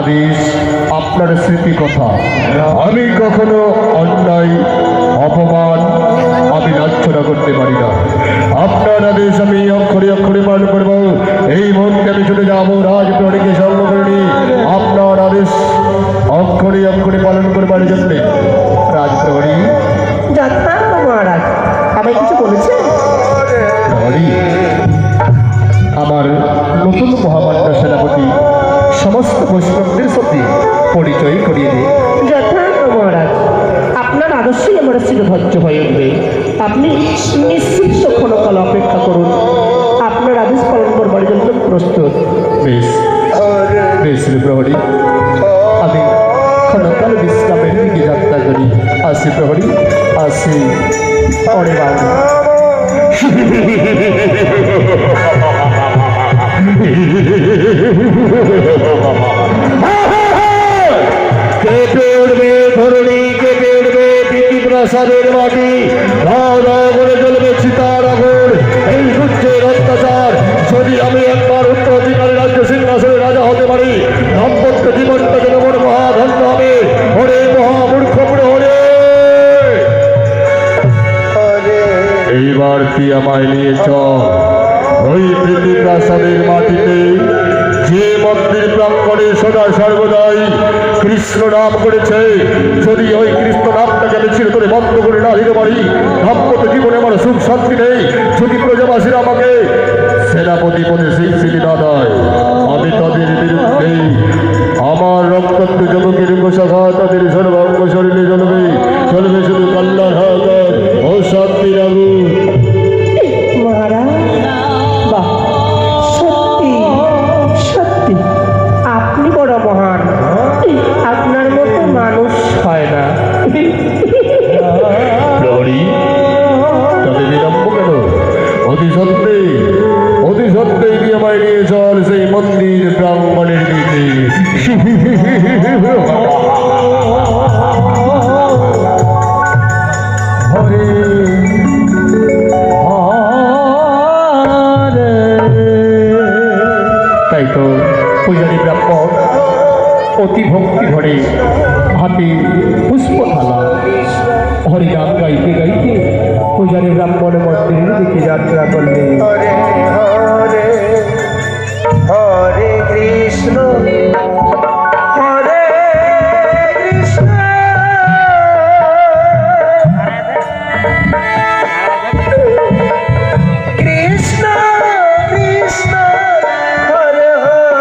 আদেশ, আপনার স্মৃতি কথা। আমি কখনো অন্যায় অপমান আমি লাঞ্ছনা করতে পারি না। আপনার আদেশ আমি অক্ষরে অক্ষরে পালন করবো। এই মনকে আমি চলে যাবো রাজপ্রহরীকে সঙ্গ করে নিয়ে আপনার আদেশ অক্ষরে অক্ষরে পালন করবার জন্য। রাজপ্রহরী মহারাজ, আবার কিছু বলেছেন? আমার নতুন মহামান্য সেনাপতি সমস্ত বৈষ্ণবদের সাথে পরিচয় করিয়ে দিই। যথার্থ মহারাজ, আপনার আদর্শই আমার চিরধৈর্য হয়ে উঠবে। আপনি নিশ্চিত ক্ষণকাল অপেক্ষা করুন, আপনার আদেশ পালন করবার জন্য প্রস্তুত। বেশ বেশ প্রহরী, আমি ক্ষণকাল বিশ্রামের দিকে যাত্রা করি। আসি প্রহরী, আসি। ওরে বাবু, কেঁপে উঠবে ধরণী, কেঁপে উঠবে প্রসাদের মাটি, করে জ্বলবে সীতার আগুন। এই সূর্যের অত্যাচার যদি আমি একবার উত্তরাধিকারী রাজ্য সিংহাসনে রাজা হতে পারি, দাম্পত্য জীবনটা যেন মোর মহাধন্য হবে। ওরে মহামূর্খ প্রহরী, এইবার তুই আমায় নিয়ে চল ওই প্রীতি প্রাসাদের মাটিতে, যে মন্দির প্রাঙ্গণে সদা সর্বদাই কৃষ্ণ নাম করেছে। যদি ওই কৃষ্ণ নামটাকে আমি চিরতরে বন্ধ করে না দিতে পারি, দাম্পত্য জীবনে আমার সুখ শান্তি নেই। যদি প্রজাবাসীরা আমাকে সেনাপতি পদে স্বীকৃতি না দেয়, আমি তাদের বিরুদ্ধে আমার রক্তাক্ত যুবকের শাখা তাদের সর্বাঙ্গ শরীরে জ্বলবে। চলবে শুধু কল্যাণ হাহাকার ও শান্তির আগুন। মহারাজ, বাহ, সত্যি সত্যি আপনি বড় মহান। আপনার মতো মানুষ হয় না। প্রহরী, তবে বিলম্ব কেন? অতি সত্যি দিয়ে আমায় নিয়ে চল সেই মন্দির প্রাঙ্গণের দিকে। তাই তো পূজারী ব্রাহ্মণ অতি ভক্তি ভরে হাতে পুষ্পথালা হরিনাম গাইতে গাইতে পূজারী ব্রাহ্মণ মন্দিরের দিকে যাত্রা করলেন। হরে হরে হরে কৃষ্ণ